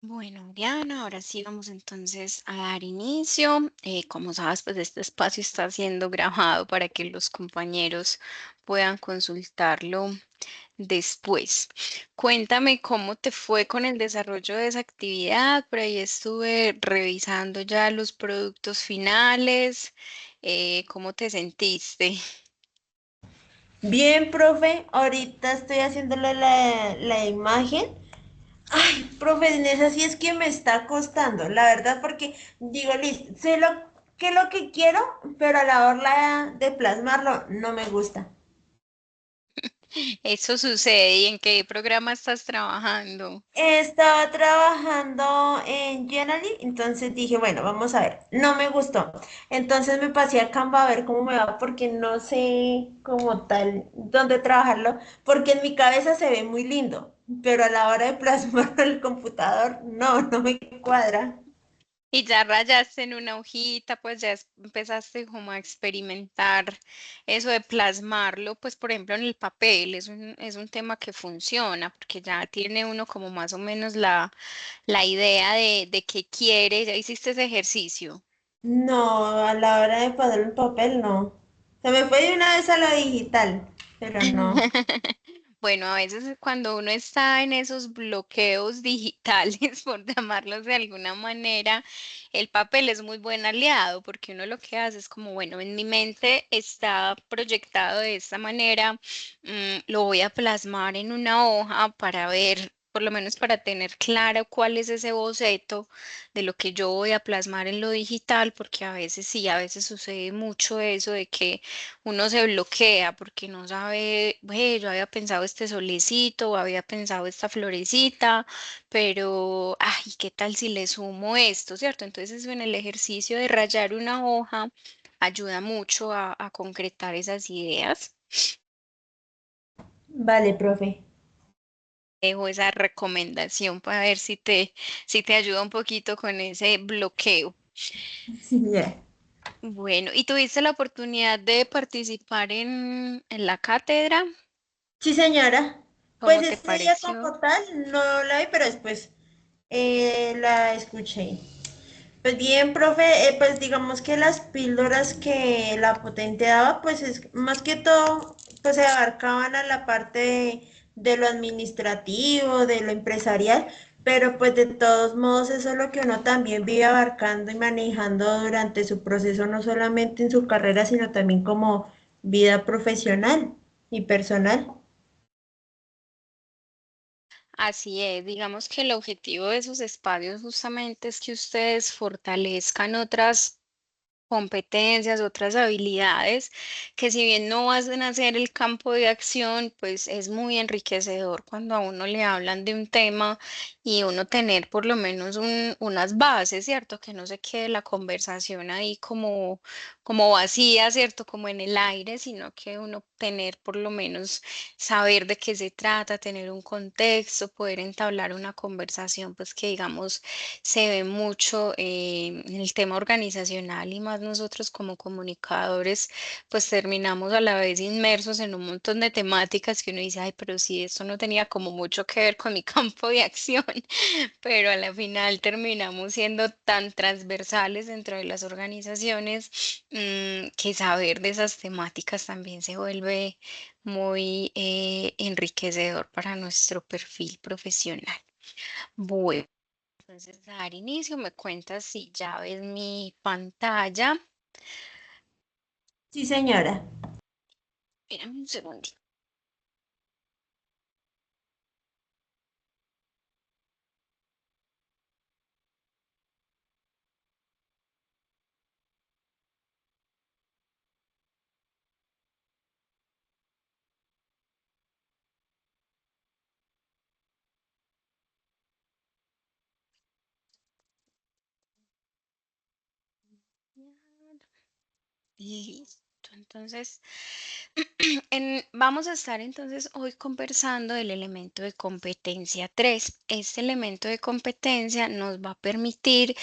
Bueno, Diana, ahora sí vamos entonces a dar inicio. Como sabes, pues este espacio está siendo grabado para que los compañeros puedan consultarlo después. Cuéntame cómo te fue con el desarrollo de esa actividad. Por ahí estuve revisando ya los productos finales. ¿Cómo te sentiste? Bien, profe, ahorita estoy haciéndole la imagen. Ay, profe, en esa sí es que me está costando, la verdad, porque digo, listo, sé lo que quiero, pero a la hora de plasmarlo no me gusta. Eso sucede. ¿Y en qué programa estás trabajando? Estaba trabajando en Genially, entonces dije, bueno, vamos a ver, no me gustó. Entonces me pasé a Canva a ver cómo me va, porque no sé como tal dónde trabajarlo, porque en mi cabeza se ve muy lindo, pero a la hora de plasmarlo en el computador, no me cuadra. Y ya rayaste en una hojita, pues ya empezaste como a experimentar eso de plasmarlo, pues por ejemplo en el papel, es un tema que funciona, porque ya tiene uno como más o menos la idea de qué quiere, ya hiciste ese ejercicio. No, a la hora de poner el papel, no. Se me fue de una vez a lo digital, pero no. Bueno, a veces cuando uno está en esos bloqueos digitales, por llamarlos de alguna manera, el papel es muy buen aliado porque uno lo que hace es como, bueno, en mi mente está proyectado de esta manera, lo voy a plasmar en una hoja para ver, por lo menos para tener claro cuál es ese boceto de lo que yo voy a plasmar en lo digital, porque a veces sí, a veces sucede mucho eso de que uno se bloquea porque no sabe, "Ve, yo había pensado este solecito, o había pensado esta florecita, pero, ay, ¿qué tal si le sumo esto, cierto?" Entonces, eso en el ejercicio de rayar una hoja ayuda mucho a concretar esas ideas. Vale, profe. Dejo esa recomendación para ver si te ayuda un poquito con ese bloqueo. Sí, ya. Bueno, ¿y tuviste la oportunidad de participar en la cátedra? Sí, señora. Pues ¿Cómo te ese día pareció? como tal no la vi, pero después la escuché. Pues bien, profe, pues digamos que las píldoras que la potente daba, pues es más que todo, pues se abarcaban a la parte de lo administrativo, de lo empresarial, pero pues de todos modos eso es lo que uno también vive abarcando y manejando durante su proceso, no solamente en su carrera, sino también como vida profesional y personal. Así es, digamos que el objetivo de esos espacios justamente es que ustedes fortalezcan otras competencias, otras habilidades, que si bien no van a ser el campo de acción, pues es muy enriquecedor cuando a uno le hablan de un tema y uno tener por lo menos unas bases, ¿cierto? Que no se quede la conversación ahí como vacía, ¿cierto? Como en el aire, sino que uno tener por lo menos saber de qué se trata, tener un contexto, poder entablar una conversación, pues que digamos se ve mucho en el tema organizacional y más nosotros como comunicadores, pues terminamos a la vez inmersos en un montón de temáticas que uno dice, ay, pero sí, esto no tenía como mucho que ver con mi campo de acción, pero a la final terminamos siendo tan transversales dentro de las organizaciones, que saber de esas temáticas también se vuelve muy enriquecedor para nuestro perfil profesional. Bueno. Entonces, dar inicio, me cuentas si ya ves mi pantalla. Sí, señora. Espérame un segundito. Listo. Entonces, Vamos a estar entonces hoy conversando del elemento de competencia 3. Este elemento de competencia nos va a permitir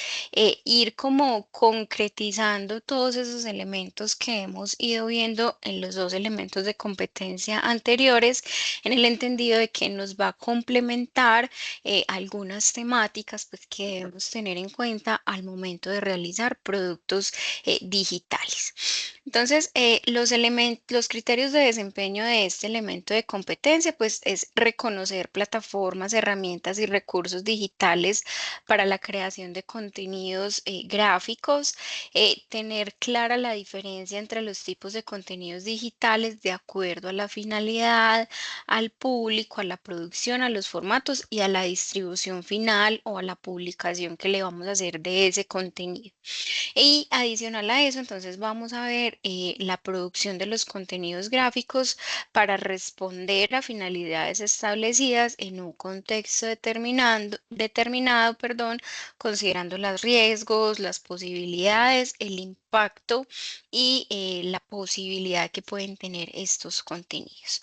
ir como concretizando todos esos elementos que hemos ido viendo en los dos elementos de competencia anteriores, en el entendido de que nos va a complementar algunas temáticas pues, que debemos tener en cuenta al momento de realizar productos digitales. Entonces, los criterios de desempeño de este elemento de competencia, pues es reconocer plataformas, herramientas y recursos digitales para la creación de contenidos gráficos, tener clara la diferencia entre los tipos de contenidos digitales de acuerdo a la finalidad, al público, a la producción, a los formatos y a la distribución final o a la publicación que le vamos a hacer de ese contenido. Y adicional a eso, entonces vamos a ver la producción de los contenidos gráficos para responder a finalidades establecidas en un contexto determinado, perdón, considerando los riesgos, las posibilidades, el impacto y la posibilidad que pueden tener estos contenidos.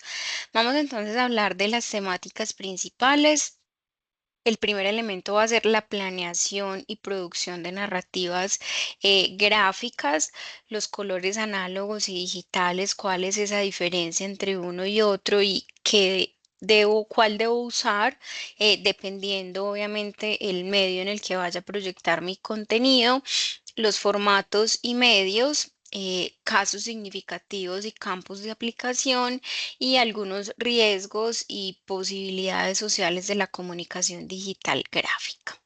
Vamos entonces a hablar de las temáticas principales. El primer elemento va a ser la planeación y producción de narrativas gráficas, los colores análogos y digitales, cuál es esa diferencia entre uno y otro y cuál debo usar, dependiendo obviamente el medio en el que vaya a proyectar mi contenido, los formatos y medios. Casos significativos y campos de aplicación y algunos riesgos y posibilidades sociales de la comunicación digital gráfica.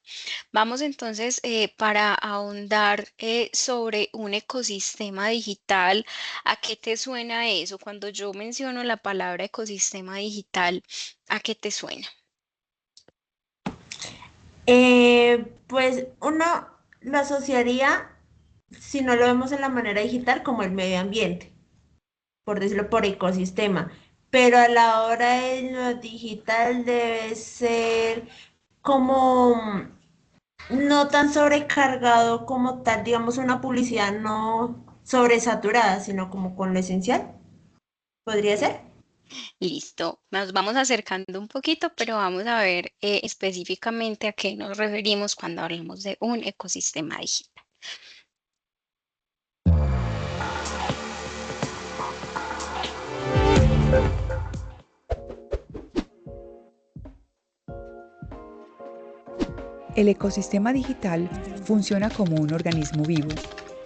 Vamos entonces para ahondar sobre un ecosistema digital. ¿A qué te suena eso? Cuando yo menciono la palabra ecosistema digital, ¿a qué te suena? Pues uno lo asociaría, si no lo vemos en la manera digital, como el medio ambiente, por decirlo por ecosistema. Pero a la hora de lo digital debe ser como no tan sobrecargado como tal, digamos, una publicidad no sobresaturada, sino como con lo esencial. ¿Podría ser? Listo, nos vamos acercando un poquito, pero vamos a ver específicamente a qué nos referimos cuando hablamos de un ecosistema digital. El ecosistema digital funciona como un organismo vivo,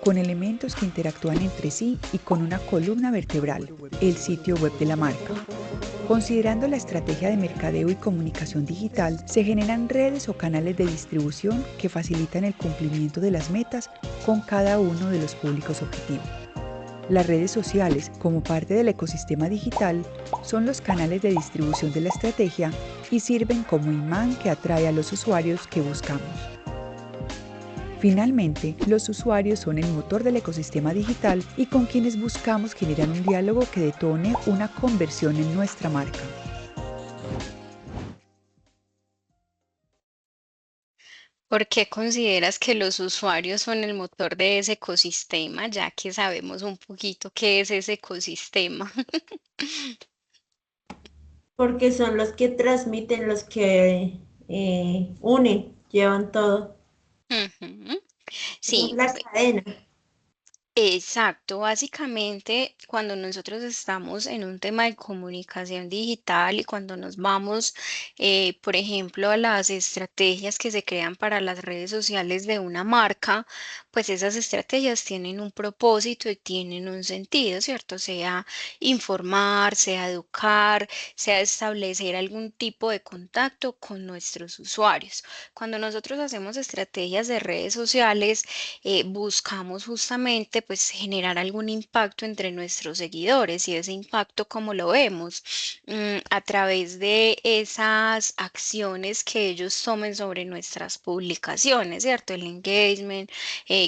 con elementos que interactúan entre sí y con una columna vertebral, el sitio web de la marca. Considerando la estrategia de mercadeo y comunicación digital, se generan redes o canales de distribución que facilitan el cumplimiento de las metas con cada uno de los públicos objetivos. Las redes sociales, como parte del ecosistema digital, son los canales de distribución de la estrategia y sirven como imán que atrae a los usuarios que buscamos. Finalmente, los usuarios son el motor del ecosistema digital y con quienes buscamos generar un diálogo que detone una conversión en nuestra marca. ¿Por qué consideras que los usuarios son el motor de ese ecosistema, ya que sabemos un poquito qué es ese ecosistema? Porque son los que transmiten, los que unen, llevan todo. Ujú. Esa es Sí, la cadena. exacto. Básicamente, cuando nosotros estamos en un tema de comunicación digital y cuando nos vamos, por ejemplo, a las estrategias que se crean para las redes sociales de una marca, pues esas estrategias tienen un propósito y tienen un sentido, ¿cierto? Sea informar, sea educar, sea establecer algún tipo de contacto con nuestros usuarios. Cuando nosotros hacemos estrategias de redes sociales, buscamos justamente pues generar algún impacto entre nuestros seguidores y ese impacto como lo vemos. A través de esas acciones que ellos tomen sobre nuestras publicaciones, ¿cierto? El engagement,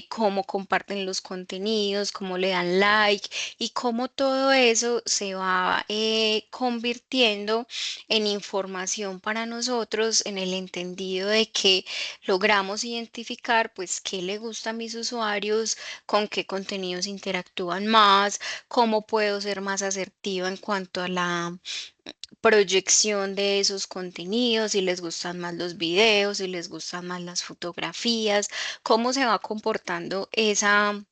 cómo comparten los contenidos, cómo le dan like y cómo todo eso se va convirtiendo en información para nosotros en el entendido de que logramos identificar pues qué le gusta a mis usuarios, con qué contenidos interactúan más, cómo puedo ser más asertiva en cuanto a la proyección de esos contenidos, si les gustan más los videos, si les gustan más las fotografías, cómo se va comportando esa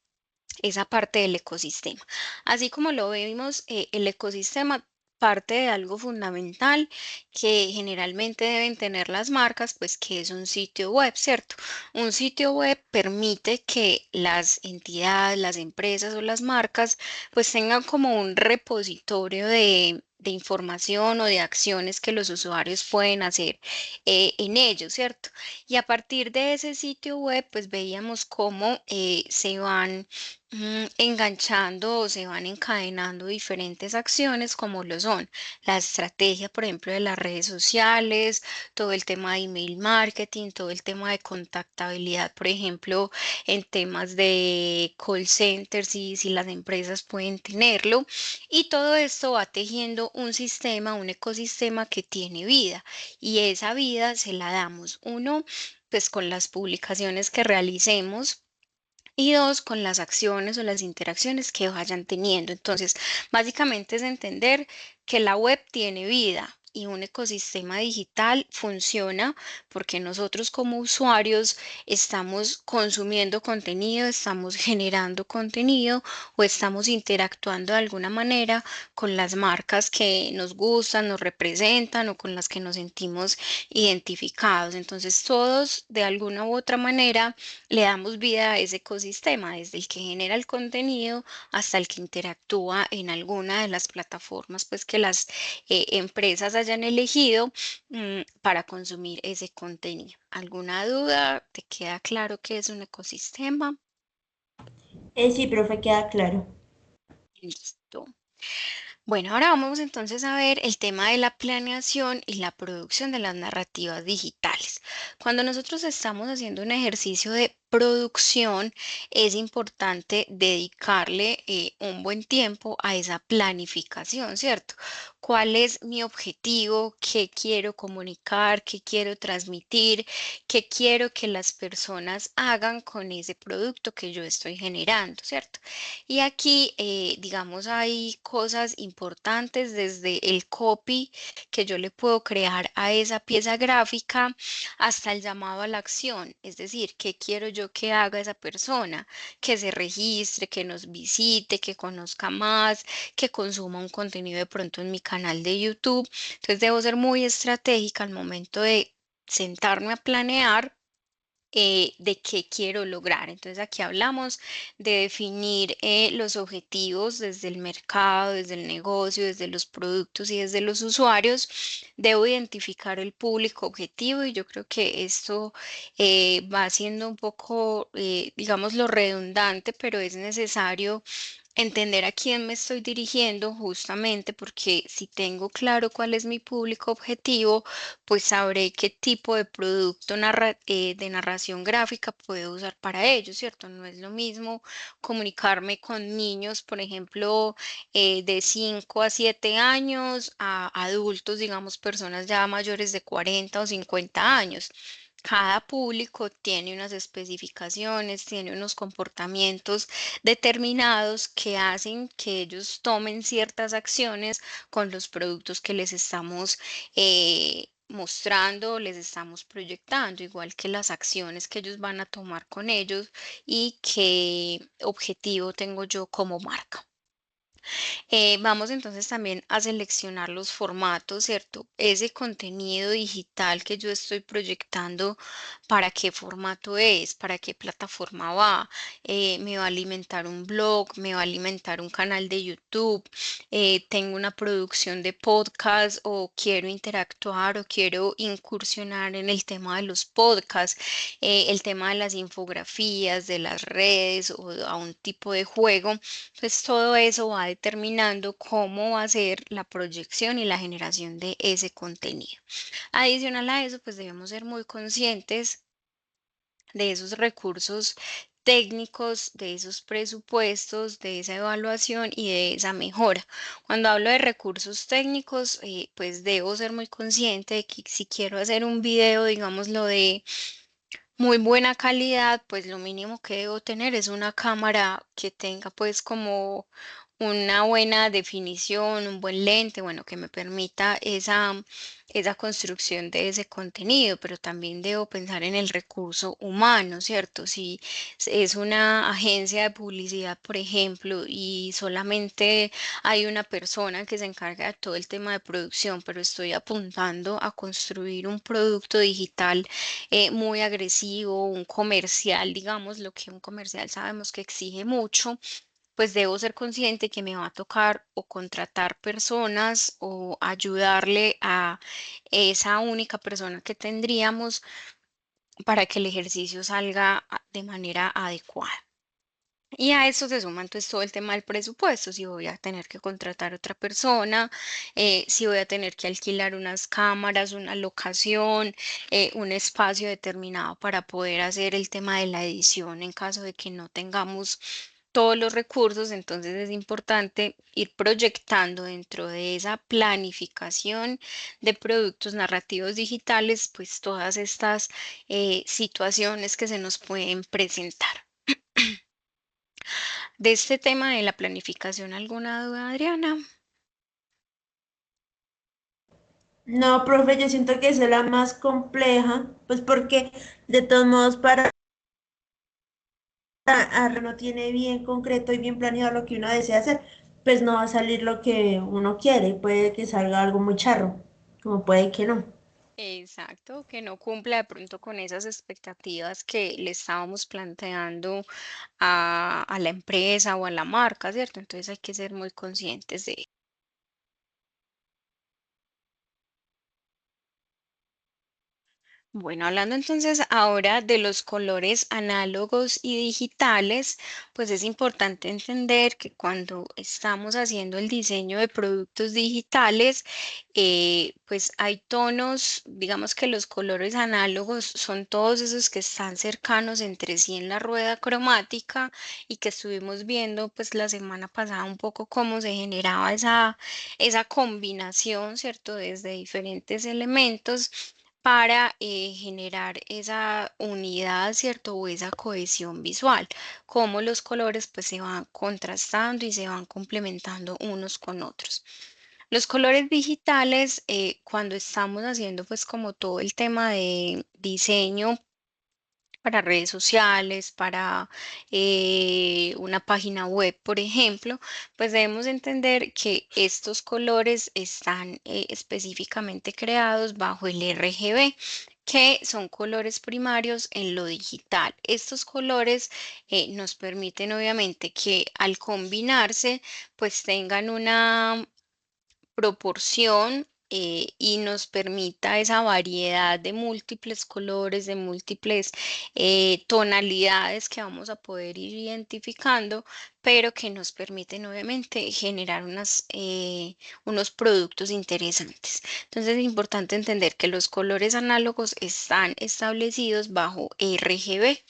parte del ecosistema. Así como lo vimos, el ecosistema parte de algo fundamental que generalmente deben tener las marcas, pues que es un sitio web, ¿cierto? Un sitio web permite que las entidades, las empresas o las marcas, pues tengan como un repositorio de información o de acciones que los usuarios pueden hacer en ellos, ¿cierto? Y a partir de ese sitio web, pues veíamos cómo se van enganchando o se van encadenando diferentes acciones como lo son la estrategia, por ejemplo, de las redes sociales, todo el tema de email marketing, todo el tema de contactabilidad, por ejemplo, en temas de call centers y si las empresas pueden tenerlo. Y todo esto va tejiendo un sistema, un ecosistema que tiene vida y esa vida se la damos uno, pues con las publicaciones que realicemos y dos, con las acciones o las interacciones que vayan teniendo. Entonces, básicamente es entender que la web tiene vida y un ecosistema digital funciona porque nosotros como usuarios estamos consumiendo contenido, estamos generando contenido o estamos interactuando de alguna manera con las marcas que nos gustan, nos representan o con las que nos sentimos identificados. Entonces, todos de alguna u otra manera le damos vida a ese ecosistema, desde el que genera el contenido hasta el que interactúa en alguna de las plataformas, pues que las empresas hayan elegido para consumir ese contenido. ¿Alguna duda? ¿Te queda claro qué es un ecosistema? Sí, profe, queda claro. Listo. Bueno, ahora vamos entonces a ver el tema de la planeación y la producción de las narrativas digitales. Cuando nosotros estamos haciendo un ejercicio de producción, es importante dedicarle un buen tiempo a esa planificación, ¿cierto? ¿Cuál es mi objetivo? ¿Qué quiero comunicar? ¿Qué quiero transmitir? ¿Qué quiero que las personas hagan con ese producto que yo estoy generando, ¿cierto? Y aquí, digamos, hay cosas importantes desde el copy que yo le puedo crear a esa pieza gráfica hasta el llamado a la acción. Es decir, ¿qué quiero yo que haga esa persona? Que se registre, que nos visite, que conozca más, que consuma un contenido de pronto en mi canal de YouTube. Entonces, debo ser muy estratégica al momento de sentarme a planear de qué quiero lograr. Entonces aquí hablamos de definir los objetivos desde el mercado, desde el negocio, desde los productos y desde los usuarios. Debo identificar el público objetivo y yo creo que esto va siendo un poco, digamos, lo redundante, pero es necesario entender a quién me estoy dirigiendo justamente porque si tengo claro cuál es mi público objetivo, pues sabré qué tipo de producto de narración gráfica puedo usar para ello, ¿cierto? No es lo mismo comunicarme con niños, por ejemplo, de 5 a 7 años, a adultos, digamos, personas ya mayores de 40 o 50 años. Cada público tiene unas especificaciones, tiene unos comportamientos determinados que hacen que ellos tomen ciertas acciones con los productos que les estamos mostrando, les estamos proyectando, igual que las acciones que ellos van a tomar con ellos y qué objetivo tengo yo como marca. Vamos entonces también a seleccionar los formatos, ¿cierto? Ese contenido digital que yo estoy proyectando, ¿para qué formato es? ¿Para qué plataforma va? ¿Me va a alimentar un blog? ¿Me va a alimentar un canal de YouTube? ¿Tengo una producción de podcast o quiero interactuar o quiero incursionar en el tema de los podcasts? El tema de las infografías, de las redes o a un tipo de juego. Pues todo eso va determinando cómo va a ser la proyección y la generación de ese contenido. Adicional a eso, pues debemos ser muy conscientes de esos recursos técnicos, de esos presupuestos, de esa evaluación y de esa mejora. Cuando hablo de recursos técnicos, pues debo ser muy consciente de que si quiero hacer un video, digámoslo, de muy buena calidad, pues lo mínimo que debo tener es una cámara que tenga pues como una buena definición, un buen lente, bueno, que me permita esa construcción de ese contenido, pero también debo pensar en el recurso humano, ¿cierto? Si es una agencia de publicidad, por ejemplo, y solamente hay una persona que se encarga de todo el tema de producción, pero estoy apuntando a construir un producto digital muy agresivo, un comercial, digamos, lo que un comercial sabemos que exige mucho, pues debo ser consciente que me va a tocar o contratar personas o ayudarle a esa única persona que tendríamos para que el ejercicio salga de manera adecuada. Y a eso se suma entonces todo el tema del presupuesto, si voy a tener que contratar otra persona, si voy a tener que alquilar unas cámaras, una locación, un espacio determinado para poder hacer el tema de la edición en caso de que no tengamos todos los recursos, entonces es importante ir proyectando dentro de esa planificación de productos narrativos digitales, pues todas estas situaciones que se nos pueden presentar. De este tema de la planificación, ¿alguna duda, Adriana? No, profe, yo siento que esa es la más compleja, pues porque de todos modos para no tiene bien concreto y bien planeado lo que uno desea hacer, pues no va a salir lo que uno quiere, puede que salga algo muy charro, como puede que no. Exacto, que no cumpla de pronto con esas expectativas que le estábamos planteando a la empresa o a la marca, ¿cierto? Entonces hay que ser muy conscientes de Bueno, hablando entonces ahora de los colores análogos y digitales, pues es importante entender que cuando estamos haciendo el diseño de productos digitales, pues hay tonos, digamos que los colores análogos son todos esos que están cercanos entre sí en la rueda cromática y que estuvimos viendo pues la semana pasada un poco cómo se generaba esa combinación, ¿cierto? Desde diferentes elementos para generar esa unidad, ¿cierto? O esa cohesión visual, cómo los colores pues se van contrastando y se van complementando unos con otros. Los colores digitales, cuando estamos haciendo pues como todo el tema de diseño para redes sociales, para una página web, por ejemplo, pues debemos entender que estos colores están específicamente creados bajo el RGB, que son colores primarios en lo digital. Estos colores nos permiten obviamente que al combinarse, pues tengan una proporción y nos permita esa variedad de múltiples colores, de múltiples tonalidades que vamos a poder ir identificando, pero que nos permiten obviamente generar unos productos interesantes. Entonces es importante entender que los colores análogos están establecidos bajo RGB.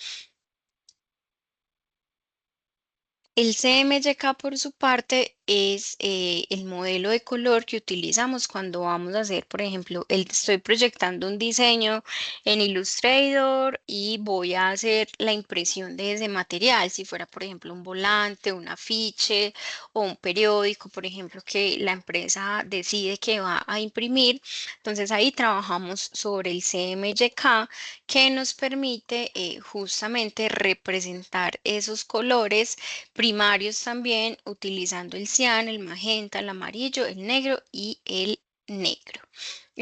El CMYK, por su parte, es el modelo de color que utilizamos cuando vamos a hacer, por ejemplo, estoy proyectando un diseño en Illustrator y voy a hacer la impresión de ese material, si fuera, por ejemplo, un volante, un afiche o un periódico, por ejemplo, que la empresa decide que va a imprimir. Entonces ahí trabajamos sobre el CMYK que nos permite justamente representar esos colores primarios también utilizando el cian, el magenta, el amarillo, el negro y el negro.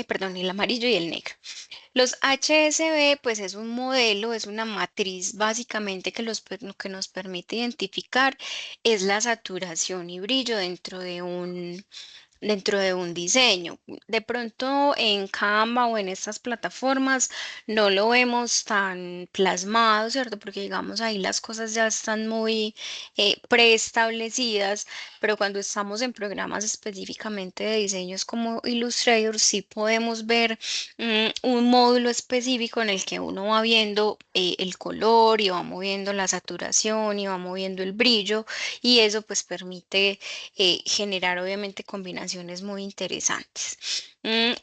Perdón, el amarillo y el negro. Los HSB, pues es un modelo, es una matriz básicamente que, lo que nos permite identificar es la saturación y brillo dentro de un diseño. De pronto en Canva o en estas plataformas no lo vemos tan plasmado, ¿cierto? Porque digamos ahí las cosas ya están muy preestablecidas, pero cuando estamos en programas específicamente de diseños como Illustrator, sí podemos ver un módulo específico en el que uno va viendo el color y va moviendo la saturación y va moviendo el brillo y eso pues permite generar obviamente combinaciones informaciones muy interesantes.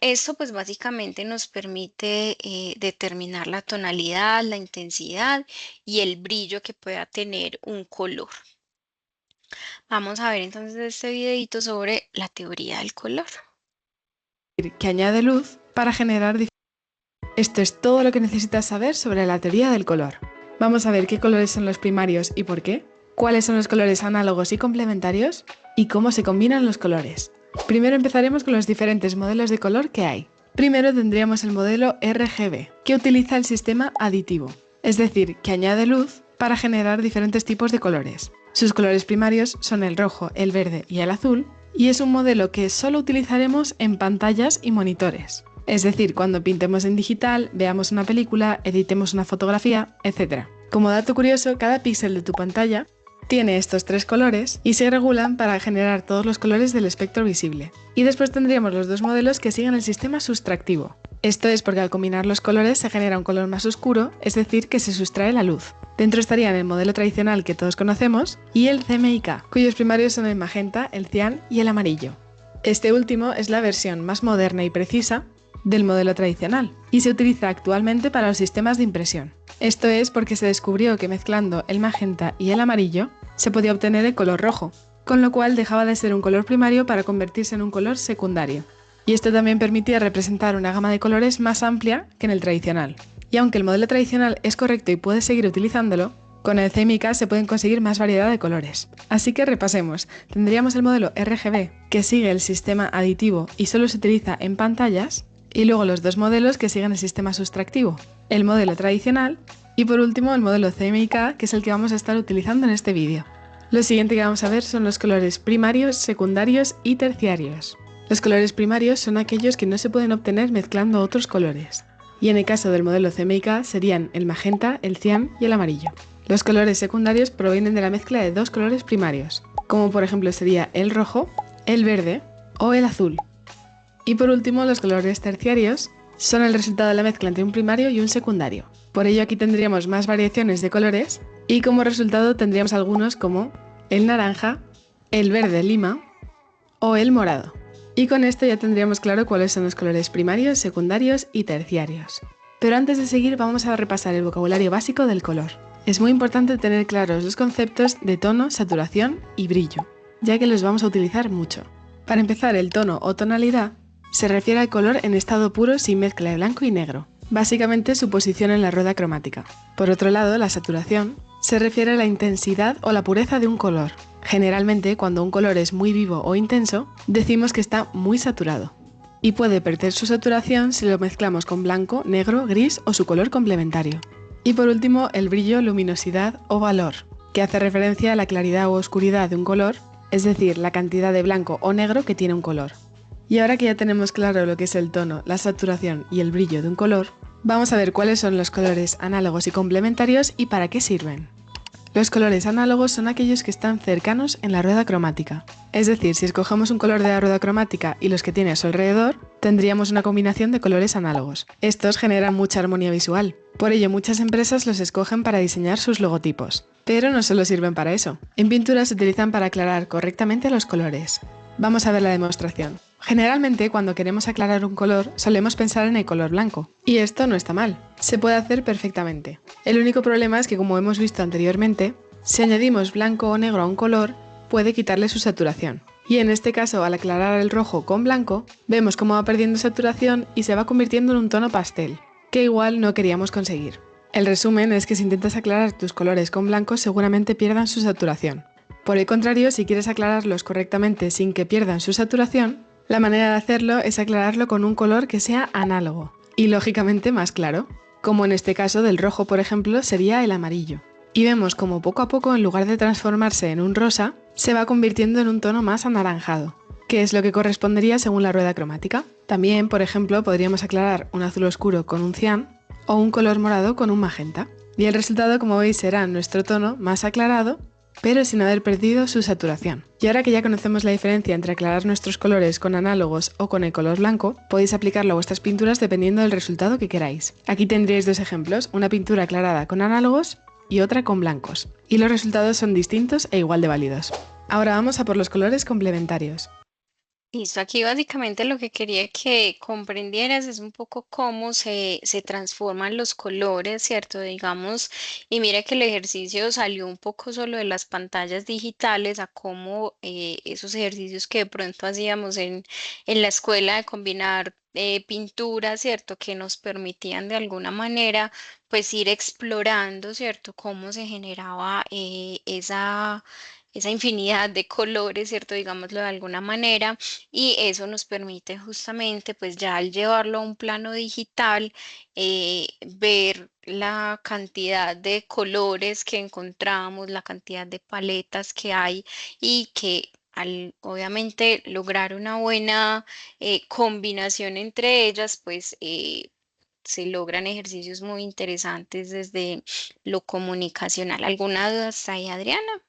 Esto pues básicamente nos permite determinar la tonalidad, la intensidad y el brillo que pueda tener un color. Vamos a ver entonces este videito sobre la teoría del color. Que añade luz para generar diferentes. Esto es todo lo que necesitas saber sobre la teoría del color. Vamos a ver qué colores son los primarios y por qué, cuáles son los colores análogos y complementarios y cómo se combinan los colores. Primero empezaremos con los diferentes modelos de color que hay. Primero tendríamos el modelo RGB, que utiliza el sistema aditivo, es decir, que añade luz para generar diferentes tipos de colores. Sus colores primarios son el rojo, el verde y el azul, y es un modelo que solo utilizaremos en pantallas y monitores. Es decir, cuando pintemos en digital, veamos una película, editemos una fotografía, etc. Como dato curioso, cada píxel de tu pantalla tiene estos tres colores y se regulan para generar todos los colores del espectro visible. Y después tendríamos los dos modelos que siguen el sistema sustractivo. Esto es porque al combinar los colores se genera un color más oscuro, es decir, que se sustrae la luz. Dentro estarían el modelo tradicional que todos conocemos y el CMYK, cuyos primarios son el magenta, el cian y el amarillo. Este último es la versión más moderna y precisa del modelo tradicional y se utiliza actualmente para los sistemas de impresión. Esto es porque se descubrió que mezclando el magenta y el amarillo se podía obtener el color rojo, con lo cual dejaba de ser un color primario para convertirse en un color secundario. Y esto también permitía representar una gama de colores más amplia que en el tradicional. Y aunque el modelo tradicional es correcto y puedes seguir utilizándolo, con el CMYK se pueden conseguir más variedad de colores. Así que repasemos. Tendríamos el modelo RGB, que sigue el sistema aditivo y solo se utiliza en pantallas, y luego los dos modelos que siguen el sistema sustractivo, el modelo tradicional y por último el modelo CMYK, que es el que vamos a estar utilizando en este vídeo. Lo siguiente que vamos a ver son los colores primarios, secundarios y terciarios. Los colores primarios son aquellos que no se pueden obtener mezclando otros colores, y en el caso del modelo CMYK serían el magenta, el cian y el amarillo. Los colores secundarios provienen de la mezcla de dos colores primarios, como por ejemplo sería el rojo, el verde o el azul. Y por último, los colores terciarios son el resultado de la mezcla entre un primario y un secundario. Por ello aquí tendríamos más variaciones de colores y como resultado tendríamos algunos como el naranja, el verde lima o el morado. Y con esto ya tendríamos claro cuáles son los colores primarios, secundarios y terciarios. Pero antes de seguir vamos a repasar el vocabulario básico del color. Es muy importante tener claros los conceptos de tono, saturación y brillo, ya que los vamos a utilizar mucho. Para empezar, el tono o tonalidad se refiere al color en estado puro sin mezcla de blanco y negro, básicamente su posición en la rueda cromática. Por otro lado, la saturación se refiere a la intensidad o la pureza de un color. Generalmente, cuando un color es muy vivo o intenso, decimos que está muy saturado. Y puede perder su saturación si lo mezclamos con blanco, negro, gris o su color complementario. Y por último, el brillo, luminosidad o valor, que hace referencia a la claridad o oscuridad de un color, es decir, la cantidad de blanco o negro que tiene un color. Y ahora que ya tenemos claro lo que es el tono, la saturación y el brillo de un color, vamos a ver cuáles son los colores análogos y complementarios y para qué sirven. Los colores análogos son aquellos que están cercanos en la rueda cromática. Es decir, si escogemos un color de la rueda cromática y los que tiene a su alrededor, tendríamos una combinación de colores análogos. Estos generan mucha armonía visual. Por ello, muchas empresas los escogen para diseñar sus logotipos. Pero no solo sirven para eso. En pintura se utilizan para aclarar correctamente los colores. Vamos a ver la demostración. Generalmente, cuando queremos aclarar un color, solemos pensar en el color blanco. Y esto no está mal. Se puede hacer perfectamente. El único problema es que, como hemos visto anteriormente, si añadimos blanco o negro a un color, puede quitarle su saturación. Y en este caso, al aclarar el rojo con blanco, vemos cómo va perdiendo saturación y se va convirtiendo en un tono pastel, que igual no queríamos conseguir. El resumen es que si intentas aclarar tus colores con blanco, seguramente pierdan su saturación. Por el contrario, si quieres aclararlos correctamente sin que pierdan su saturación, la manera de hacerlo es aclararlo con un color que sea análogo y lógicamente más claro, como en este caso del rojo, por ejemplo, sería el amarillo. Y vemos como poco a poco, en lugar de transformarse en un rosa, se va convirtiendo en un tono más anaranjado, que es lo que correspondería según la rueda cromática. También, por ejemplo, podríamos aclarar un azul oscuro con un cian o un color morado con un magenta. Y el resultado, como veis, será nuestro tono más aclarado, pero sin haber perdido su saturación. Y ahora que ya conocemos la diferencia entre aclarar nuestros colores con análogos o con el color blanco, podéis aplicarlo a vuestras pinturas dependiendo del resultado que queráis. Aquí tendréis dos ejemplos, una pintura aclarada con análogos y otra con blancos. Y los resultados son distintos e igual de válidos. Ahora vamos a por los colores complementarios. Listo, aquí básicamente lo que quería que comprendieras es un poco cómo se transforman los colores, ¿cierto? Digamos, y mira que el ejercicio salió un poco solo de las pantallas digitales a cómo esos ejercicios que de pronto hacíamos en la escuela de combinar pinturas, ¿cierto? Que nos permitían de alguna manera pues ir explorando, ¿cierto? Cómo se generaba esa infinidad de colores, ¿cierto? Digámoslo de alguna manera y eso nos permite justamente, pues ya al llevarlo a un plano digital, ver la cantidad de colores que encontramos, la cantidad de paletas que hay y que al obviamente lograr una buena combinación entre ellas, pues se logran ejercicios muy interesantes desde lo comunicacional. ¿Alguna duda hasta ahí, Adriana?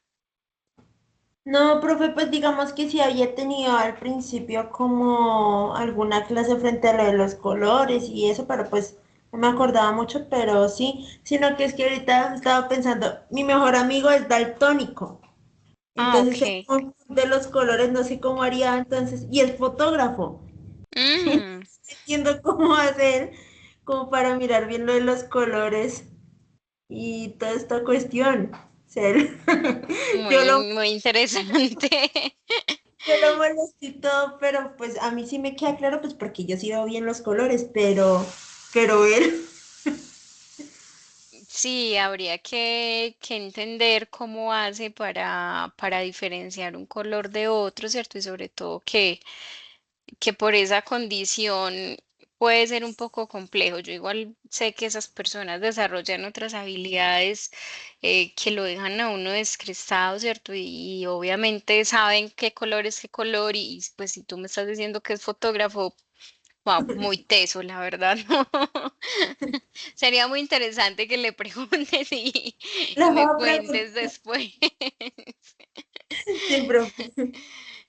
No, profe, pues digamos que sí había tenido al principio como alguna clase frente a lo de los colores y eso, pero pues no me acordaba mucho, pero sí, sino que es que ahorita estaba pensando, mi mejor amigo es daltónico, Ah, entonces se ok. confunde los colores, no sé cómo haría entonces, y es fotógrafo, Mm, entiendo cómo hacer como para mirar bien lo de los colores y toda esta cuestión. O sea, yo muy, lo muy interesante. Yo lo molesto y todo, pero pues a mí sí me queda claro, pues porque yo sí veo bien los colores, pero él, Sí, habría que entender cómo hace para diferenciar un color de otro, ¿cierto? Y sobre todo que por esa condición puede ser un poco complejo. Yo igual sé que esas personas desarrollan otras habilidades que lo dejan a uno descrestado, ¿cierto? Y obviamente saben qué color es qué color y pues si tú me estás diciendo que es fotógrafo, wow, muy teso, la verdad, ¿no? Sería muy interesante que le preguntes y la me va a cuentes preguntar, después. sí, profe.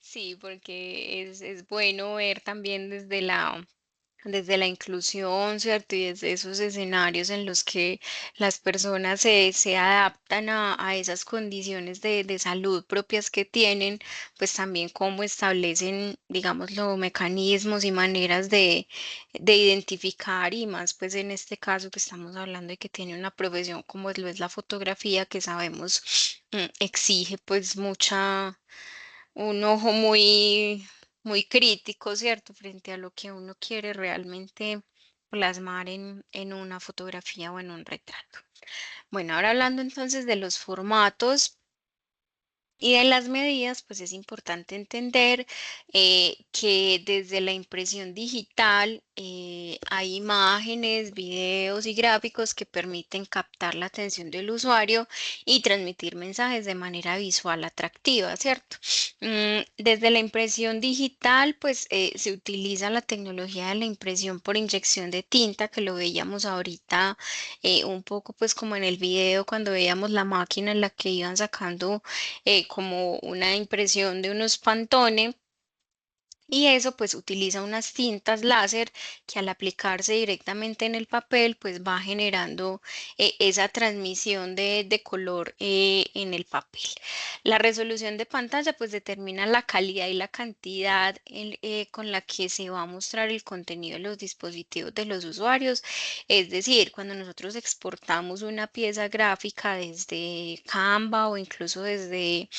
Sí, porque es bueno ver también desde la inclusión, ¿cierto? Y desde esos escenarios en los que las personas se adaptan a esas condiciones de salud propias que tienen, pues también cómo establecen, digamos, los mecanismos y maneras de identificar y más, pues en este caso que estamos hablando de que tiene una profesión como lo es la fotografía, que sabemos exige pues un ojo muy crítico, ¿cierto? Frente a lo que uno quiere realmente plasmar en una fotografía o en un retrato. Bueno, ahora hablando entonces de los formatos. Y de las medidas, pues es importante entender que desde la impresión digital hay imágenes, videos y gráficos que permiten captar la atención del usuario y transmitir mensajes de manera visual atractiva, ¿cierto? Desde la impresión digital, pues se utiliza la tecnología de la impresión por inyección de tinta, que lo veíamos ahorita un poco pues como en el video cuando veíamos la máquina en la que iban sacando como una impresión de unos pantones y eso pues utiliza unas tintas láser que al aplicarse directamente en el papel pues va generando esa transmisión de color en el papel. La resolución de pantalla pues determina la calidad y la cantidad con la que se va a mostrar el contenido de los dispositivos de los usuarios. Es decir, cuando nosotros exportamos una pieza gráfica desde Canva o incluso desde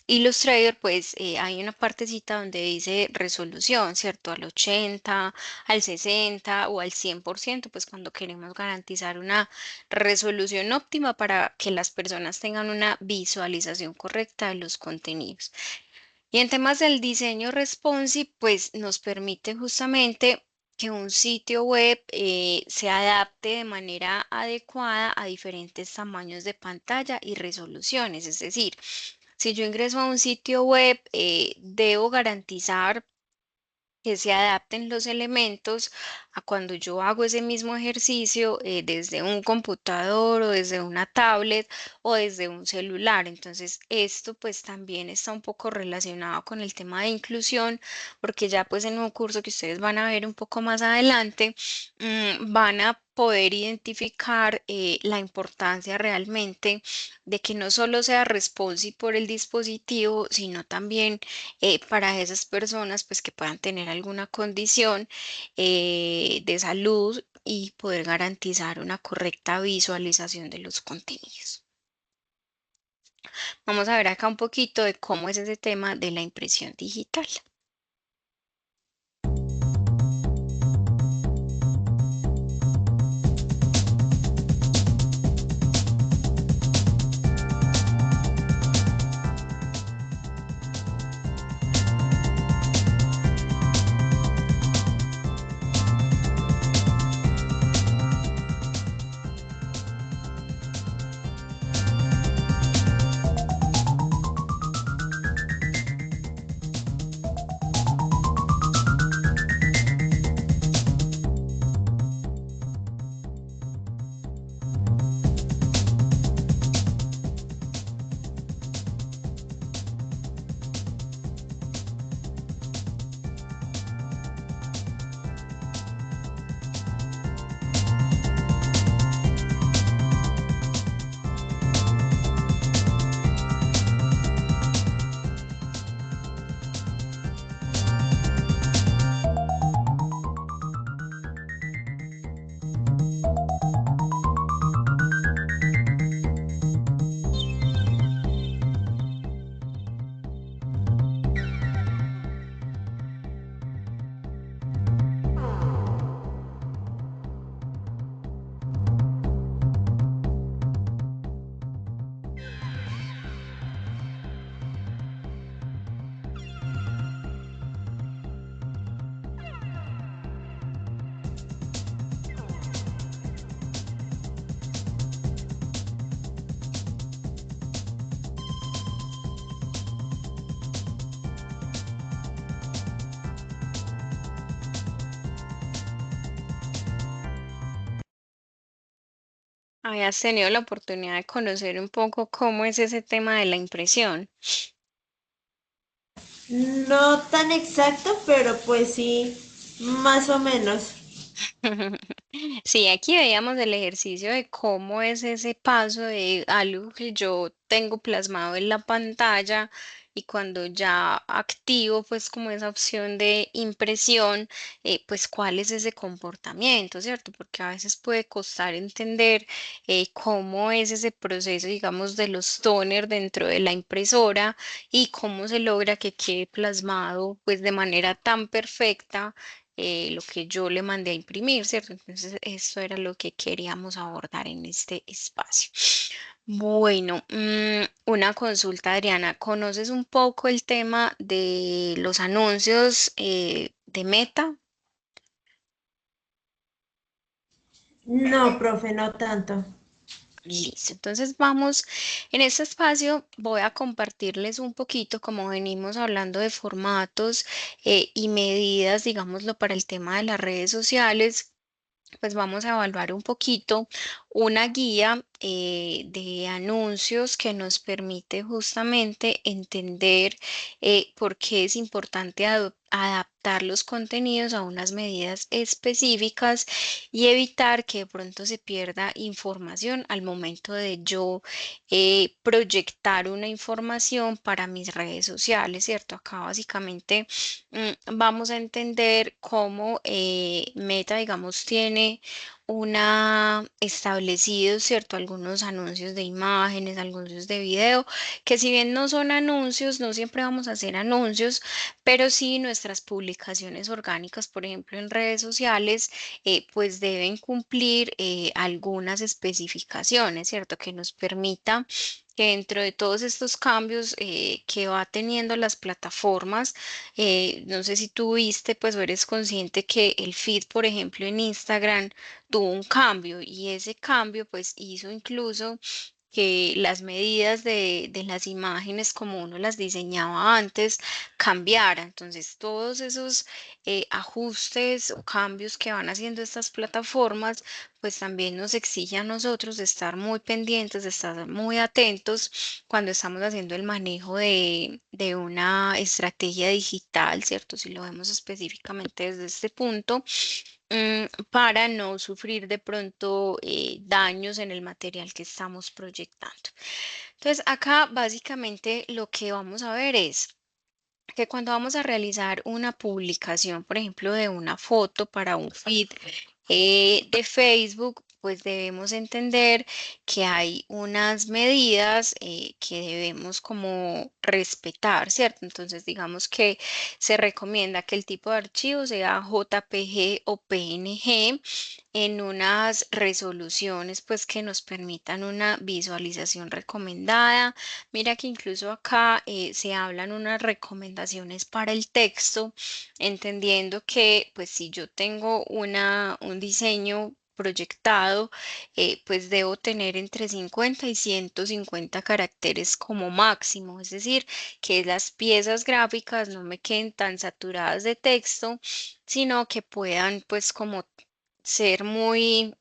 Illustrator, pues hay una partecita donde dice resolución, ¿cierto? Al 80, al 60 o al 100%, pues cuando queremos garantizar una resolución óptima para que las personas tengan una visualización correcta de los contenidos. Y en temas del diseño responsive, pues nos permite justamente que un sitio web se adapte de manera adecuada a diferentes tamaños de pantalla y resoluciones. Es decir, si yo ingreso a un sitio web, debo garantizar que se adapten los elementos a cuando yo hago ese mismo ejercicio desde un computador o desde una tablet o desde un celular. Entonces, esto pues también está un poco relacionado con el tema de inclusión, porque ya pues en un curso que ustedes van a ver un poco más adelante, van a poder identificar la importancia realmente de que no solo sea responsive por el dispositivo, sino también para esas personas pues que puedan tener alguna condición de salud y poder garantizar una correcta visualización de los contenidos. Vamos a ver acá un poquito de cómo es ese tema de la impresión digital. ¿Habías tenido la oportunidad de conocer un poco cómo es ese tema de la impresión? No tan exacto, pero pues sí, más o menos. Sí, aquí veíamos el ejercicio de cómo es ese paso de algo que yo tengo plasmado en la pantalla y cuando ya activo pues como esa opción de impresión, pues cuál es ese comportamiento, ¿cierto? Porque a veces puede costar entender cómo es ese proceso, digamos, de los toners dentro de la impresora y cómo se logra que quede plasmado pues de manera tan perfecta lo que yo le mandé a imprimir, ¿cierto? Entonces, eso era lo que queríamos abordar en este espacio. Bueno, una consulta, Adriana. ¿Conoces un poco el tema de los anuncios de Meta? No, profe, no tanto. Listo, entonces vamos, en este espacio voy a compartirles un poquito, como venimos hablando de formatos y medidas, digámoslo, para el tema de las redes sociales. Pues vamos a evaluar un poquito una guía de anuncios que nos permite justamente entender por qué es importante adaptar los contenidos a unas medidas específicas y evitar que de pronto se pierda información al momento de yo proyectar una información para mis redes sociales, ¿cierto? Acá básicamente vamos a entender cómo Meta, digamos, tiene una establecido, ¿cierto? Algunos anuncios de imágenes, anuncios de video, que si bien no son anuncios, no siempre vamos a hacer anuncios, pero sí nuestras publicaciones orgánicas, por ejemplo, en redes sociales, pues deben cumplir algunas especificaciones, ¿cierto? Que nos permita que dentro de todos estos cambios que va teniendo las plataformas, no sé si tú viste, pues o eres consciente que el feed, por ejemplo, en Instagram tuvo un cambio y ese cambio pues hizo incluso que las medidas de las imágenes como uno las diseñaba antes cambiara. Entonces, todos esos ajustes o cambios que van haciendo estas plataformas, pues también nos exige a nosotros de estar muy pendientes, de estar muy atentos cuando estamos haciendo el manejo de una estrategia digital, ¿cierto? Si lo vemos específicamente desde este punto. para no sufrir de pronto daños en el material que estamos proyectando. Entonces, acá básicamente lo que vamos a ver es que cuando vamos a realizar una publicación, por ejemplo, de una foto para un feed de Facebook, pues debemos entender que hay unas medidas que debemos como respetar, ¿cierto? Entonces, digamos que se recomienda que el tipo de archivo sea JPG o PNG en unas resoluciones pues que nos permitan una visualización recomendada. Mira que incluso acá se hablan unas recomendaciones para el texto, entendiendo que pues si yo tengo un diseño proyectado, pues debo tener entre 50 y 150 caracteres como máximo, es decir, que las piezas gráficas no me queden tan saturadas de texto, sino que puedan pues como ser muy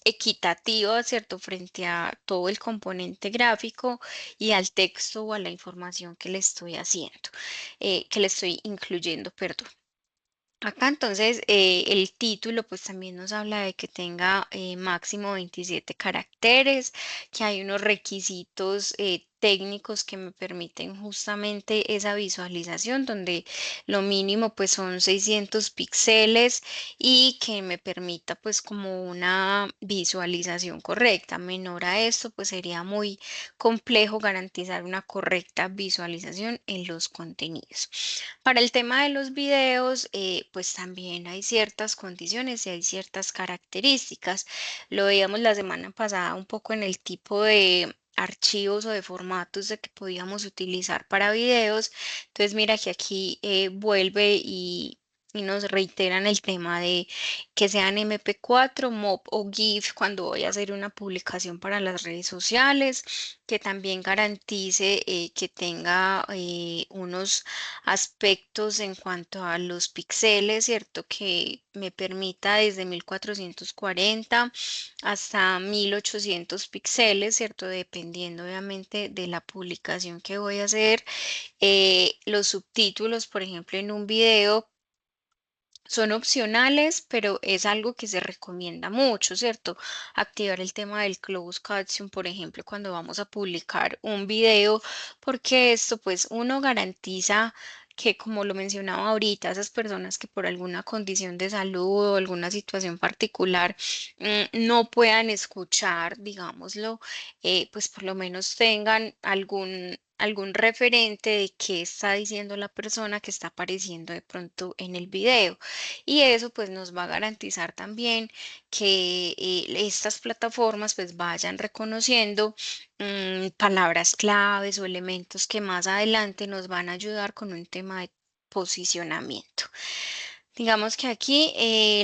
equitativa, ¿cierto? Frente a todo el componente gráfico y al texto o a la información que le estoy haciendo, que le estoy incluyendo, perdón. Acá entonces el título pues también nos habla de que tenga máximo 27 caracteres, que hay unos requisitos técnicos que me permiten justamente esa visualización donde lo mínimo pues son 600 píxeles y que me permita pues como una visualización correcta. Menor a esto pues sería muy complejo garantizar una correcta visualización en los contenidos. Para el tema de los videos, pues también hay ciertas condiciones y hay ciertas características. Lo veíamos la semana pasada un poco en el tipo de archivos o de formatos de que podíamos utilizar para videos. Entonces, mira que aquí vuelve y nos reiteran el tema de que sean MP4, MOV o GIF cuando voy a hacer una publicación para las redes sociales, que también garantice que tenga unos aspectos en cuanto a los píxeles, ¿cierto? Que me permita desde 1440 hasta 1800 píxeles, ¿cierto? Dependiendo obviamente de la publicación que voy a hacer. Los subtítulos, por ejemplo, en un video son opcionales, pero es algo que se recomienda mucho, ¿cierto? Activar el tema del closed caption, por ejemplo, cuando vamos a publicar un video, porque esto, pues, uno garantiza que, como lo mencionaba ahorita, esas personas que por alguna condición de salud o alguna situación particular no puedan escuchar, digámoslo, pues por lo menos tengan algún referente de qué está diciendo la persona que está apareciendo de pronto en el video. Y eso pues nos va a garantizar también que estas plataformas pues vayan reconociendo palabras claves o elementos que más adelante nos van a ayudar con un tema de posicionamiento. Digamos que aquí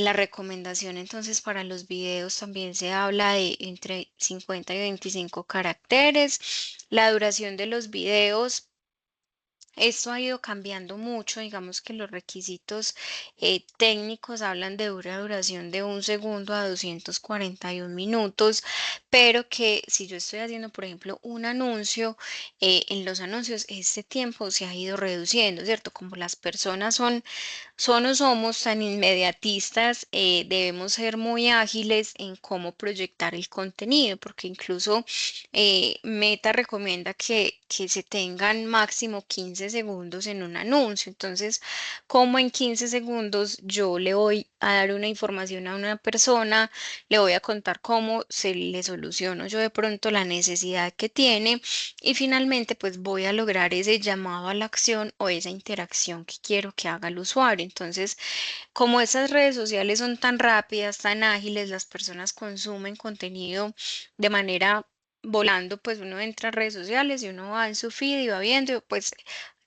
la recomendación entonces para los videos también se habla de entre 50 y 25 caracteres. La duración de los videos, esto ha ido cambiando mucho, digamos que los requisitos técnicos hablan de una duración de 1 segundo a 241 minutos, pero que si yo estoy haciendo, por ejemplo, un anuncio, en los anuncios este tiempo se ha ido reduciendo, ¿cierto? Como las personas son o somos tan inmediatistas, debemos ser muy ágiles en cómo proyectar el contenido, porque incluso Meta recomienda que se tengan máximo 15 segundos en un anuncio. Entonces, como en 15 segundos yo le voy a dar una información a una persona, le voy a contar cómo se le soluciono yo de pronto la necesidad que tiene y finalmente pues voy a lograr ese llamado a la acción o esa interacción que quiero que haga el usuario. Entonces, como esas redes sociales son tan rápidas, tan ágiles, las personas consumen contenido de manera volando, pues uno entra a redes sociales y uno va en su feed y va viendo, pues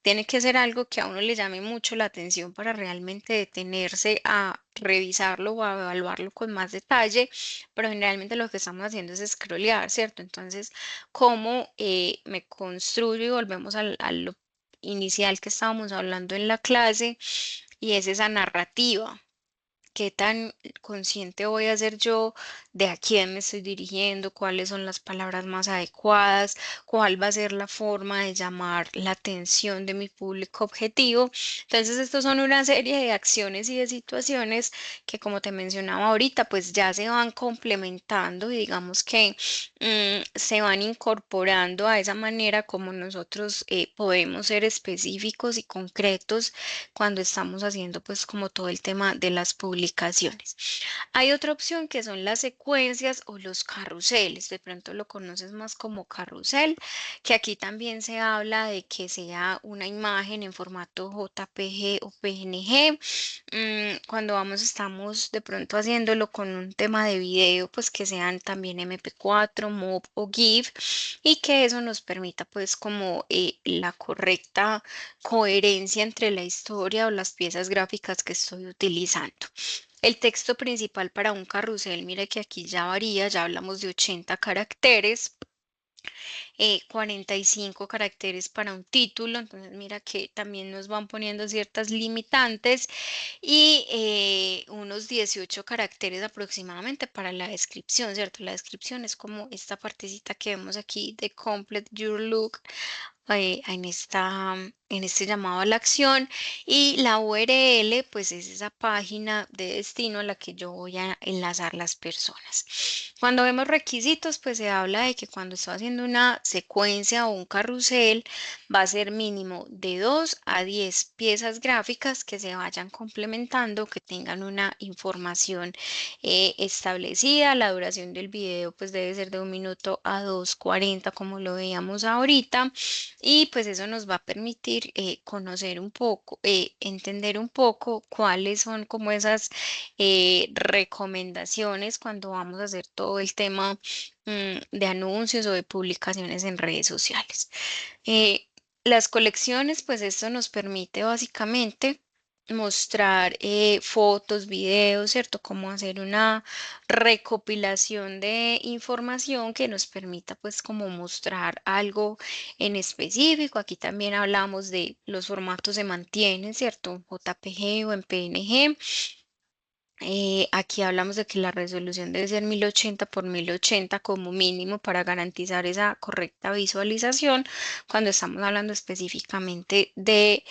tiene que ser algo que a uno le llame mucho la atención para realmente detenerse a revisarlo o a evaluarlo con más detalle, pero generalmente lo que estamos haciendo es scrollear, ¿cierto? Entonces, ¿cómo me construyo y volvemos a lo inicial que estábamos hablando en la clase y es esa narrativa? qué tan consciente voy a ser yo de a quién me estoy dirigiendo, cuáles son las palabras más adecuadas, cuál va a ser la forma de llamar la atención de mi público objetivo. Entonces, estos son una serie de acciones y de situaciones que, como te mencionaba ahorita, pues ya se van complementando y digamos que se van incorporando a esa manera como nosotros podemos ser específicos y concretos cuando estamos haciendo pues como todo el tema de las publicaciones. Hay otra opción que son las secuencias o los carruseles. De pronto lo conoces más como carrusel, que aquí también se habla de que sea una imagen en formato JPG o PNG. Cuando estamos de pronto haciéndolo con un tema de video, pues que sean también MP4, MOV o GIF y que eso nos permita pues como la correcta coherencia entre la historia o las piezas gráficas que estoy utilizando. El texto principal para un carrusel, mire que aquí ya varía, ya hablamos de 80 caracteres. 45 caracteres para un título, entonces mira que también nos van poniendo ciertas limitantes y unos 18 caracteres aproximadamente para la descripción, ¿cierto? La descripción es como esta partecita que vemos aquí de Complete Your Look en este llamado a la acción y la URL pues es esa página de destino a la que yo voy a enlazar las personas. Cuando vemos requisitos pues se habla de que cuando estoy haciendo una secuencia o un carrusel va a ser mínimo de 2 a 10 piezas gráficas que se vayan complementando, que tengan una información establecida. La duración del video pues debe ser de 1 minuto a 2:40 como lo veíamos ahorita y pues eso nos va a permitir conocer un poco, entender un poco cuáles son como esas recomendaciones cuando vamos a hacer todo el tema de anuncios o de publicaciones en redes sociales. Las colecciones, pues esto nos permite básicamente mostrar fotos, videos, ¿cierto? Cómo hacer una recopilación de información que nos permita pues como mostrar algo en específico. Aquí también hablamos de los formatos se mantienen, ¿cierto? JPG o en PNG. Aquí hablamos de que la resolución debe ser 1080 por 1080 como mínimo para garantizar esa correcta visualización cuando estamos hablando específicamente de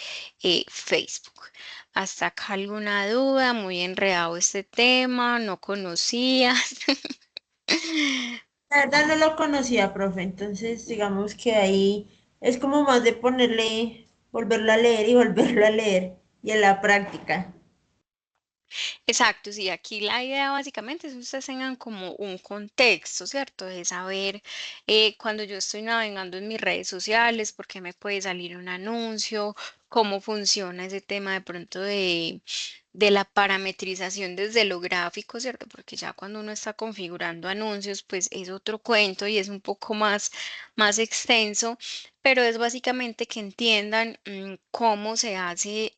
Facebook. ¿Hasta acá alguna duda? Muy enredado este tema, no conocías. La verdad no lo conocía, profe, entonces digamos que ahí es como más de ponerle, volverlo a leer y volverlo a leer y en la práctica. Exacto, sí, aquí la idea básicamente es que ustedes tengan como un contexto, ¿cierto? De saber cuando yo estoy navegando en mis redes sociales, por qué me puede salir un anuncio, cómo funciona ese tema de pronto de la parametrización desde lo gráfico, ¿cierto? Porque ya cuando uno está configurando anuncios, pues es otro cuento y es un poco más extenso, pero es básicamente que entiendan cómo se hace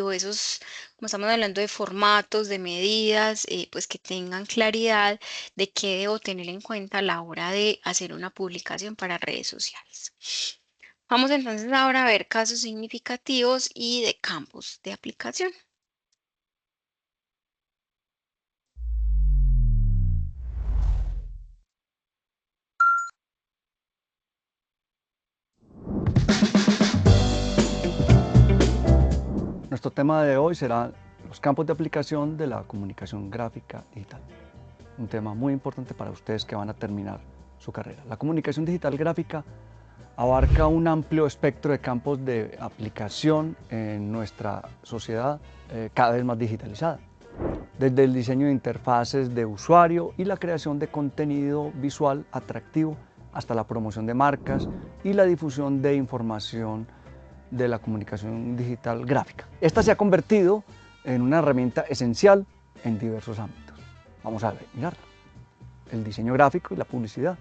o esos como estamos hablando de formatos, de medidas, pues que tengan claridad de qué debo tener en cuenta a la hora de hacer una publicación para redes sociales. Vamos entonces ahora a ver casos significativos y de campos de aplicación. Nuestro tema de hoy será los campos de aplicación de la comunicación gráfica digital. Un tema muy importante para ustedes que van a terminar su carrera. La comunicación digital gráfica abarca un amplio espectro de campos de aplicación en nuestra sociedad cada vez más digitalizada. Desde el diseño de interfaces de usuario y la creación de contenido visual atractivo hasta la promoción de marcas y la difusión de información de la comunicación digital gráfica. Esta se ha convertido en una herramienta esencial en diversos ámbitos. Vamos a mirarla. El diseño gráfico y la publicidad.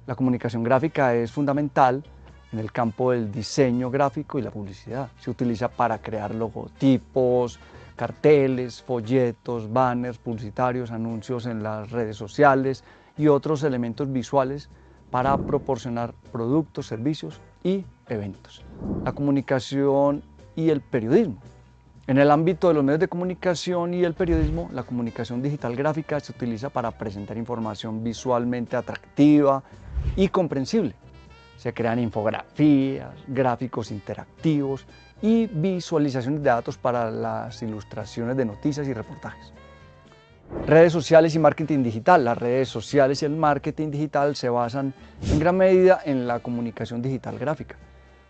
La comunicación gráfica es fundamental en el campo del diseño gráfico y la publicidad. Se utiliza para crear logotipos, carteles, folletos, banners publicitarios, anuncios en las redes sociales y otros elementos visuales para proporcionar productos, servicios y eventos. La comunicación y el periodismo. En el ámbito de los medios de comunicación y el periodismo, la comunicación digital gráfica se utiliza para presentar información visualmente atractiva y comprensible. Se crean infografías, gráficos interactivos y visualizaciones de datos para las ilustraciones de noticias y reportajes. Redes sociales y marketing digital. Las redes sociales y el marketing digital se basan en gran medida en la comunicación digital gráfica.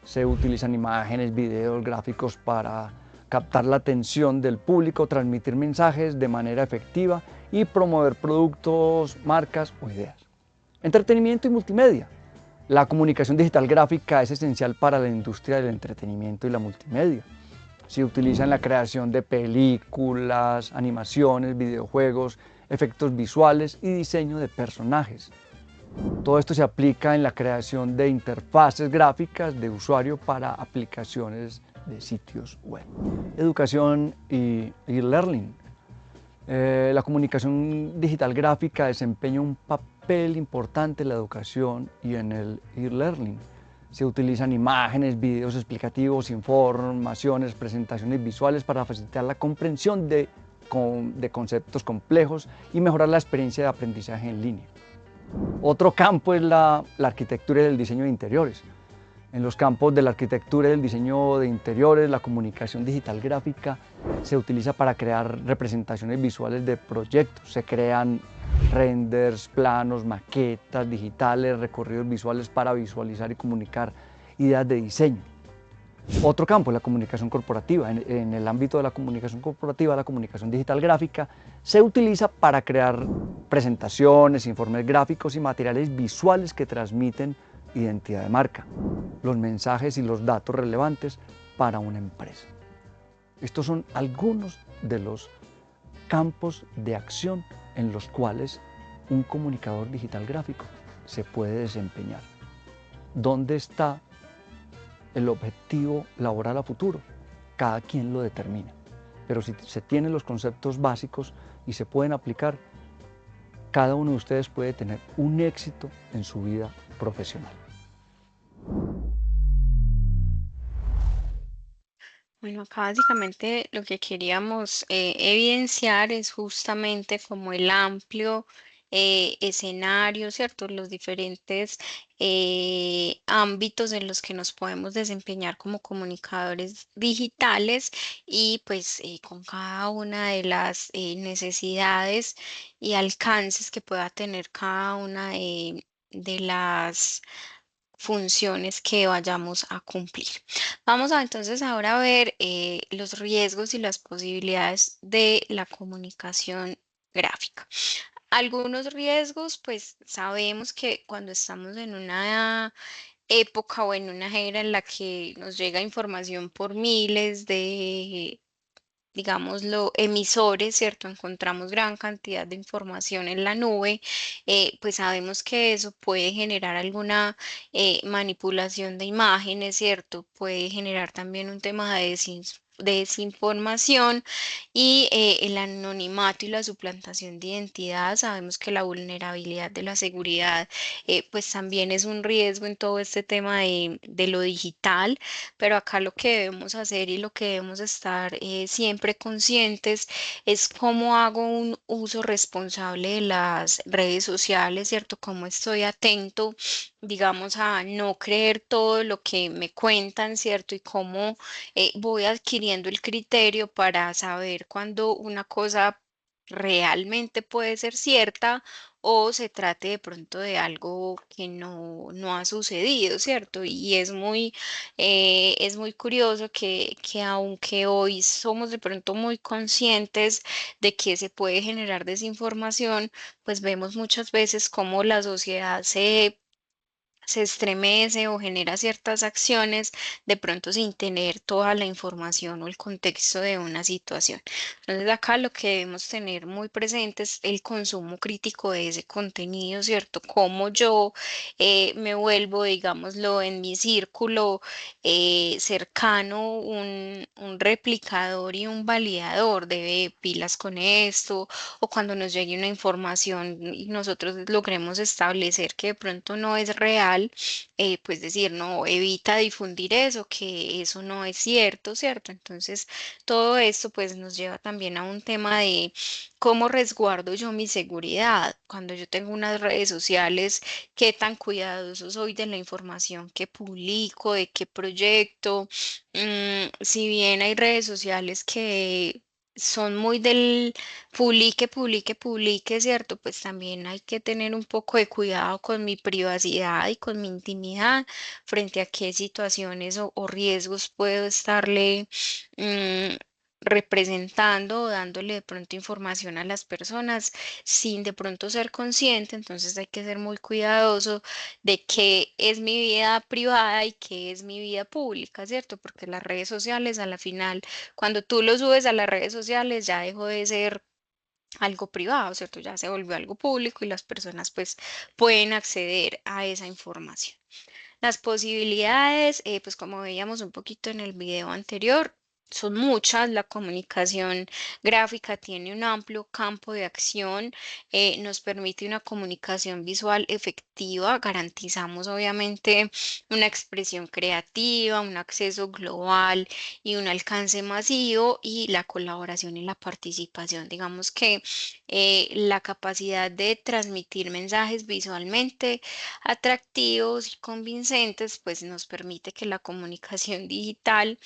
Se utilizan imágenes, videos, gráficos para captar la atención del público, transmitir mensajes de manera efectiva y promover productos, marcas o ideas. Entretenimiento y multimedia. La comunicación digital gráfica es esencial para la industria del entretenimiento y la multimedia. Se utiliza en la creación de películas, animaciones, videojuegos, efectos visuales y diseño de personajes. Todo esto se aplica en la creación de interfaces gráficas de usuario para aplicaciones de sitios web. Educación y learning. La comunicación digital gráfica desempeña un papel importante en la educación y en el e-learning. Se utilizan imágenes, videos explicativos, informaciones, presentaciones visuales para facilitar la comprensión de conceptos complejos y mejorar la experiencia de aprendizaje en línea. Otro campo es la arquitectura y el diseño de interiores. En los campos de la arquitectura y el diseño de interiores, la comunicación digital gráfica se utiliza para crear representaciones visuales de proyectos. Se crean renders, planos, maquetas digitales, recorridos visuales para visualizar y comunicar ideas de diseño. Otro campo es la comunicación corporativa. En el ámbito de la comunicación corporativa, la comunicación digital gráfica se utiliza para crear presentaciones, informes gráficos y materiales visuales que transmiten identidad de marca, los mensajes y los datos relevantes para una empresa. Estos son algunos de los campos de acción en los cuales un comunicador digital gráfico se puede desempeñar. ¿Dónde está el objetivo laboral a futuro? Cada quien lo determina, pero si se tienen los conceptos básicos y se pueden aplicar, cada uno de ustedes puede tener un éxito en su vida profesional. Bueno, acá básicamente lo que queríamos evidenciar es justamente como el amplio escenario, ¿cierto? Los diferentes ámbitos en los que nos podemos desempeñar como comunicadores digitales y pues con cada una de las necesidades y alcances que pueda tener cada una de las funciones que vayamos a cumplir. Vamos a entonces ahora a ver los riesgos y las posibilidades de la comunicación gráfica. Algunos riesgos, pues sabemos que cuando estamos en una época o en una era en la que nos llega información por miles de digámoslo, emisores, ¿cierto? Encontramos gran cantidad de información en la nube, pues sabemos que eso puede generar alguna manipulación de imágenes, ¿cierto? Puede generar también un tema de desinformación y el anonimato y la suplantación de identidad. Sabemos que la vulnerabilidad de la seguridad, pues también es un riesgo en todo este tema de lo digital, pero acá lo que debemos hacer y lo que debemos estar siempre conscientes es cómo hago un uso responsable de las redes sociales, ¿cierto? Cómo estoy atento, digamos, a no creer todo lo que me cuentan, ¿cierto? Y cómo voy adquiriendo el criterio para saber cuando una cosa realmente puede ser cierta o se trate de pronto de algo que no ha sucedido, ¿cierto? Y es muy curioso que aunque hoy somos de pronto muy conscientes de que se puede generar desinformación, pues vemos muchas veces cómo la sociedad se estremece o genera ciertas acciones de pronto sin tener toda la información o el contexto de una situación. Entonces acá lo que debemos tener muy presente es el consumo crítico de ese contenido, ¿cierto? Cómo yo me vuelvo, digámoslo, en mi círculo cercano un replicador y un validador. Debe pilas con esto o cuando nos llegue una información y nosotros logremos establecer que de pronto no es real digital, pues decir, no, evita difundir eso, que eso no es cierto, ¿cierto? Entonces, todo esto pues nos lleva también a un tema de cómo resguardo yo mi seguridad cuando yo tengo unas redes sociales, qué tan cuidadoso soy de la información que publico, de qué proyecto. Si bien hay redes sociales que son muy del publique, publique, publique, ¿cierto? Pues también hay que tener un poco de cuidado con mi privacidad y con mi intimidad frente a qué situaciones o riesgos puedo estarle mm, representando o dándole de pronto información a las personas sin de pronto ser consciente. Entonces hay que ser muy cuidadoso de qué es mi vida privada y qué es mi vida pública, ¿cierto? Porque las redes sociales a la final, cuando tú lo subes a las redes sociales, ya dejó de ser algo privado, ¿cierto? Ya se volvió algo público y las personas pues pueden acceder a esa información. Las posibilidades, pues como veíamos un poquito en el video anterior, son muchas. La comunicación gráfica tiene un amplio campo de acción, nos permite una comunicación visual efectiva, garantizamos obviamente una expresión creativa, un acceso global y un alcance masivo y la colaboración y la participación. Digamos que la capacidad de transmitir mensajes visualmente atractivos y convincentes, pues nos permite que la comunicación digital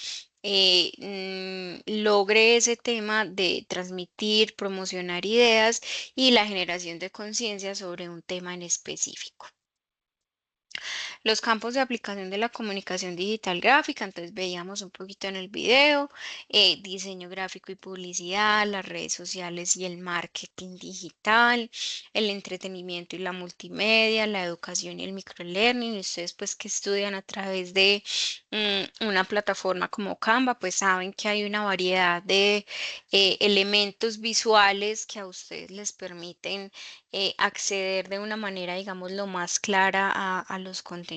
logre ese tema de transmitir, promocionar ideas y la generación de conciencia sobre un tema en específico. Los campos de aplicación de la comunicación digital gráfica, entonces veíamos un poquito en el video, diseño gráfico y publicidad, las redes sociales y el marketing digital, el entretenimiento y la multimedia, la educación y el microlearning. Y ustedes pues que estudian a través de una plataforma como Canva, pues saben que hay una variedad de elementos visuales que a ustedes les permiten acceder de una manera, digamos, lo más clara a los contenidos,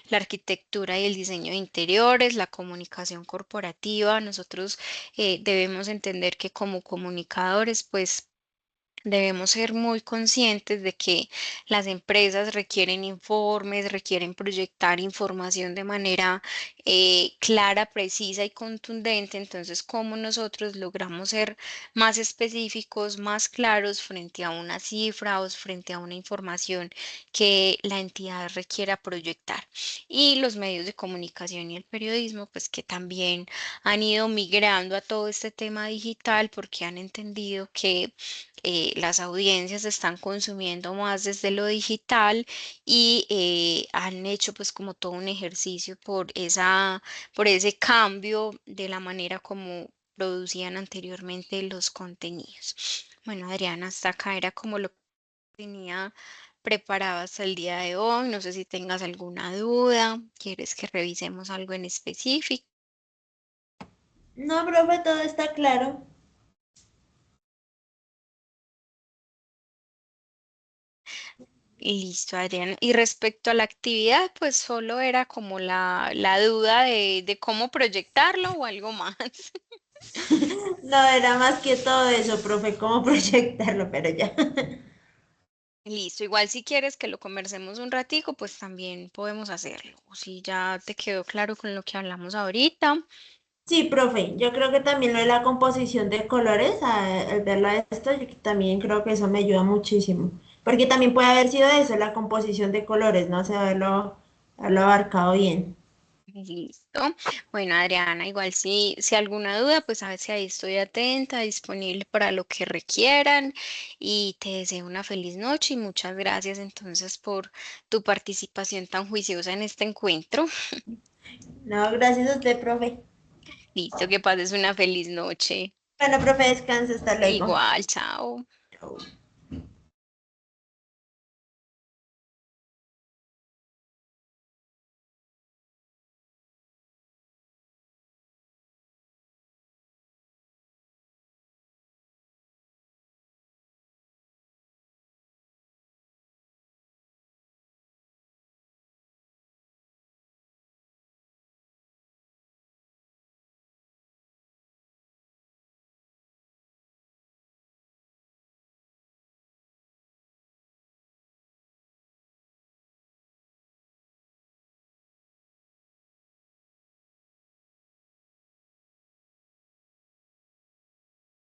la arquitectura y el diseño de interiores, la comunicación corporativa. Nosotros debemos entender que como comunicadores, pues debemos ser muy conscientes de que las empresas requieren informes, requieren proyectar información de manera clara, precisa y contundente. Entonces, ¿cómo nosotros logramos ser más específicos, más claros frente a una cifra o frente a una información que la entidad requiera proyectar? Y los medios de comunicación y el periodismo, pues que también han ido migrando a todo este tema digital porque han entendido que las audiencias están consumiendo más desde lo digital y han hecho pues como todo un ejercicio por ese cambio de la manera como producían anteriormente los contenidos. Bueno, Adriana, hasta acá era como lo que tenía preparado hasta el día de hoy. No sé si tengas alguna duda, quieres que revisemos algo en específico. No, profe, todo está claro. Listo, Adriana. Y respecto a la actividad, pues solo era como la duda de cómo proyectarlo o algo más. No, era más que todo eso, profe, cómo proyectarlo, pero ya. Listo, igual si quieres que lo conversemos un ratico, pues también podemos hacerlo. O si ya te quedó claro con lo que hablamos ahorita. Sí, profe, yo creo que también lo de la composición de colores, al verla esto, yo que también creo que eso me ayuda muchísimo. Porque también puede haber sido eso, la composición de colores, no sé, haberlo abarcado bien. Listo. Bueno, Adriana, igual si alguna duda, pues a ver si ahí estoy atenta, disponible para lo que requieran y te deseo una feliz noche y muchas gracias entonces por tu participación tan juiciosa en este encuentro. No, gracias a usted, profe. Listo, que pases una feliz noche. Bueno, profe, descanse, hasta luego. Igual, chao. Chau.